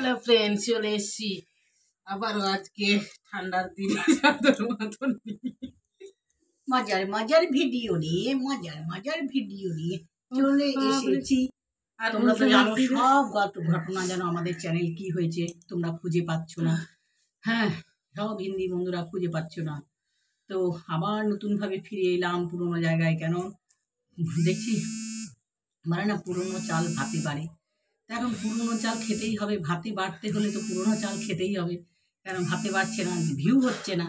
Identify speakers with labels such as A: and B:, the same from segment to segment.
A: Hello friend, চলে এসছি আবারও আজকে ঠান্ডার দিনে চাদর মতন
B: মজার ভিডিও নিয়ে চলে এসেছি। আর তোমরা তো জানো সব ঘটনা যেন আমাদের চ্যানেল কি হয়েছে তোমরা খুঁজে পাচ্ছ না। হ্যাঁ, সব হিন্দি বন্ধুরা খুঁজে পাচ্ছ না, তো আবার নতুন ভাবে ফিরে এলাম পুরোনো জায়গায়। কেন দেখছি মানে না, পুরোনো চাল ভাতে বাড়ে, এখন পুরোনো চাল খেতেই হবে। ভাতে বাড়তে হলে তো পুরোনো চাল খেতেই হবে, কারণ ভাতে বাড়ছে না, ভিউ হচ্ছে না।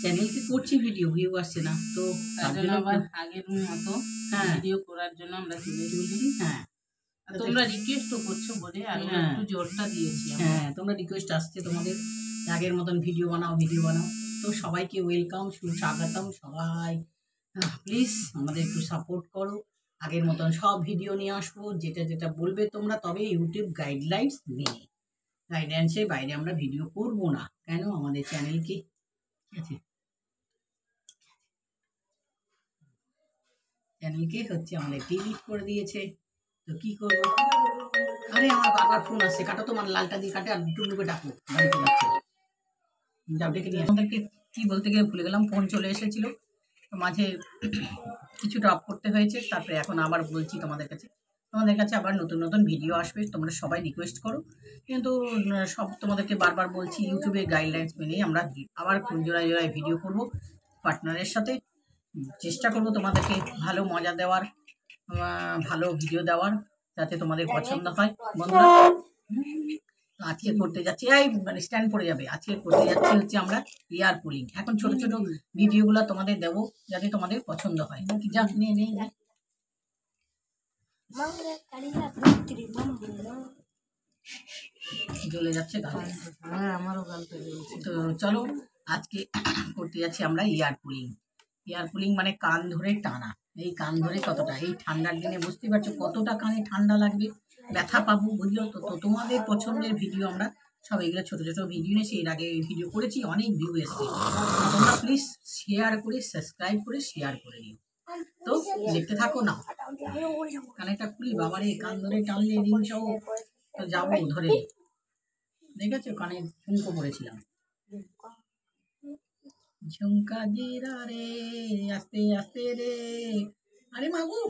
B: চ্যানেলকে করছি ভিডিও, ভিউ আসছে না, তো
A: তার জন্য আবার আগের মতো ভিডিও করার জন্য আমরা চলে এসেছি।
B: হ্যাঁ,
A: তোমরা রিকোয়েস্টও করছো বলে আমি একটু জোরটা দিয়েছি।
B: হ্যাঁ, তোমরা রিকোয়েস্ট আসছে তোমাদের আগের মতন ভিডিও বানাও। তো সবাইকে ওয়েলকাম, সুস্বাগতম। সবাই প্লিজ আমাদের একটু সাপোর্ট করো। আগের মতন সব ভিডিও নিয়ে আসবো, যেটা যেটা বলবে তোমরা, তবে ইউটিউব গাইডলাইন্স মেনে। গাইডলাইন্সের বাইরে আমরা ভিডিও করব না। কেন আমাদের চ্যানেলকে হচ্ছে আমাদের ডিলিট করে দিয়েছে, তো কি করবো? আরে আমার বাবার ফোন আসছে, কাটো তোমার লালটা দিয়ে কাটে আর টুকটুকে ডাকো, বাড়িতে যাচ্ছে। যাও ডেকে নিয়ে আমাদেরকে কি বলতে গিয়ে ভুলে গেলাম, ফোন চলে এসেছিল, তো মাঝে কিছুটা অফ করতে হয়েছে। তারপরে এখন আবার বলছি তোমাদের কাছে আবার নতুন নতুন ভিডিও আসবে, তোমরা সবাই রিকোয়েস্ট করো। কিন্তু সব তোমাদেরকে বারবার বলছি, ইউটিউবে গাইডলাইন্স মেনেই আমরা আবার জোড়ায় জোড়ায় ভিডিও করব পার্টনারের সাথে। চেষ্টা করব তোমাদেরকে ভালো মজা দেওয়ার, ভালো ভিডিও দেওয়ার, যাতে তোমাদের পছন্দ হয়। বন্ধুরা, আজকে করতে যাচ্ছি, মানে স্ট্যান্ড পড়ে যাবে। আজকে করতে যাচ্ছি হচ্ছে আমরা এয়ার পুলিং। এখন ছোট ছোট ভিডিওগুলো তোমাদের দেবো, যাতে তোমাদের পছন্দ হয়। যা নিয়ে জ্বলে যাচ্ছে গান।
A: হ্যাঁ, আমারও গান
B: তো চলো, আজকে করতে যাচ্ছি আমরা এয়ার পুলিং মানে কান ধরে টানা। এই কান ধরে কতটা, এই ঠান্ডার দিনে বুঝতে পারছো কতটা কানে ঠান্ডা লাগবে, ব্যথা পাবো, বুঝলো তো। তো তোমাদের পছন্দের ভিডিও আমরা সব এগুলো ছোটো ছোটো ভিডিও নিয়েছি। এর আগে ভিডিও করেছি, অনেক ভিউ এসছে। তোমরা প্লিজ শেয়ার করে, সাবস্ক্রাইব করে শেয়ার করে নিও। তো দেখতে থাকো না। কানেরটা খুলি, বাবারে কান ধরে টানলে রিং সহ তো যাবো ধরে। দেখেছো কানে ঝুমকো পড়েছিলাম, ঝুমকা গিরা রে আস্তে আস্তে রে। আরে মাগু,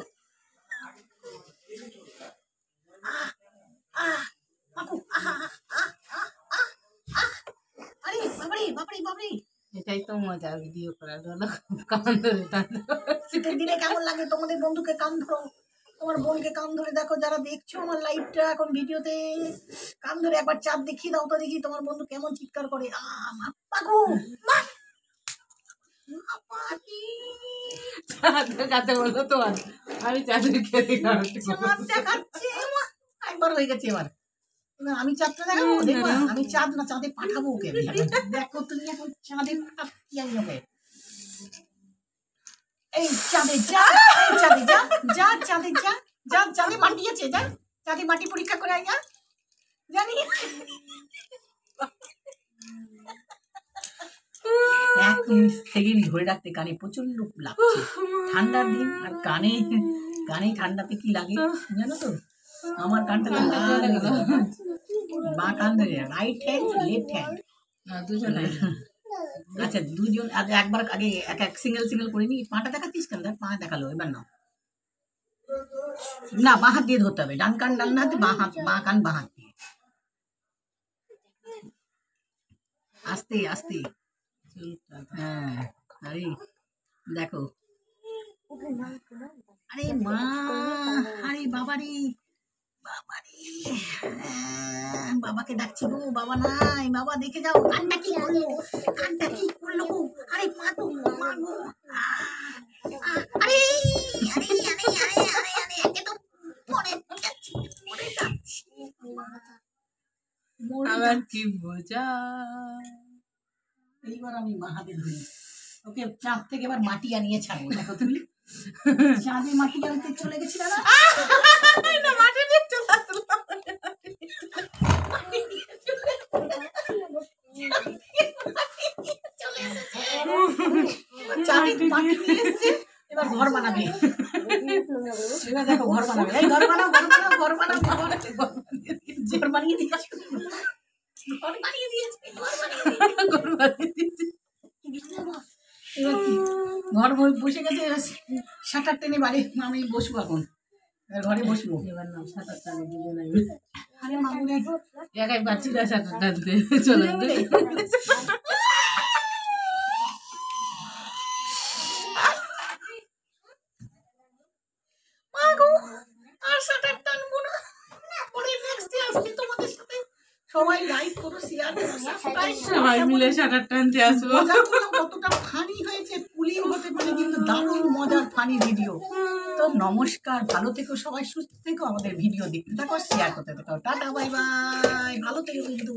B: আরে বাবারে বাবারে বাবারে।
A: এটাই তো মজা ভিডিও করার জন্য, কান ধরে
B: শীতের দিনে কেমন লাগে তোমাদের বন্ধুকে কান ধরো, তোমার বোনকে কান ধরে দেখো। যারা দেখছো আমার লাইভটা এখন ভিডিওতে, কান ধরে একবার চাঁদ দেখিয়ে দাও তো, দেখি তোমার বন্ধু কেমন চিৎকার করে।
A: দেখাতে বললো তো, আমি চাঁদের খেতে
B: দেখাচ্ছে একবার হয়ে গেছে। এবার আমি চাঁদটা দেখাবো, দেখবো আমি চাঁদ না চাঁদে পাঠাবো ওকে। দেখো তুমি এখন চাঁদে পাঠাচ্ছি আমি ওকে। এই চাঁদে যা, এই চাঁদে যা, যা চাঁদে যা, যা চাঁদে মাটি আছে, যা চাঁদে মাটি পরীক্ষা করে আয়, যা জানি। এক সেকেন্ড ধরে রাখতে কানে প্রচন্ড লাগছে, ঠান্ডার দিন আর কানে ঠান্ডাতে কি লাগে জানো তো। আমার কানটা বা কান ধরে, রাইট হ্যান্ড লেফট হ্যান্ড দুজনে। আচ্ছা দুজন, একবার আগে এক সিঙ্গেল করে নি। পাটা দেখাচ্ছিস কেন? দেখ পা দেখালো, এবার না বাঁ হাত দিয়ে ধরতে হবে। ডান কান ডান হাতে, বাঁ কান বাঁ হাত দিয়ে, আস্তে আস্তে। হ্যাঁ, আরে দেখো, আরে মা, আরে বাবারে বাবারে, বাবাকে ডাকছি গো, বাবা নাই, বাবা দেখে যাও। কানটা কি করলো, কানটা কি করলো গো? আরে মা গো, মা গো, আরে আরে আরে আরে আরে আরে, একে তো পড়ে যাচ্ছি,
A: আবার কি বোঝা।
B: এইবার আমি মা হাতে ধরি ওকে। চাঁদ থেকে এবার মাটি আনিয়ে ছাড়বো। দেখো তুমি, চাঁদে মাটি আনতে চলে গেছিল না,
A: মাটি নিয়ে চলে আসলো।
B: চাঁদে মাটি নিয়ে এসছে, এবার ঘর বানাবে। এবার দেখো ঘর বানাবে, এই ঘর বানাও ঘর বানাও ঘর বানাও, ঘর বানিয়ে দিয়ে এবার কি ঘর বসে গেছে, শাটার টেনে বাড়ি আমি বসবো এখন, এবার ঘরে বসবো।
A: এবার না সাঁতার টানে বুঝে নাই
B: আরে মামুনি
A: একাই বাচ্চিরা সাঁতার টানতে চলে
B: আর শাটার টানবো না, পরে নেক্সট আসবে তোমাদের সাথে সবাই লাইক করো, শেয়ার করো, সাবস্ক্রাইব করো।
A: সবাই মিলে সাঁতার টানতে আসবো।
B: মজাগুলো কতটা ফানি হয়েছে, কুলিং হতে পারে কিন্তু দারুণ মজার ফানি ভিডিও। তো নমস্কার, ভালো থেকো সবাই, সুস্থ থেকো, আমাদের ভিডিও দেখতে থাকো, শেয়ার করতে থাকো। টাটা বাই বাই, ভালো থেকো কিন্তু।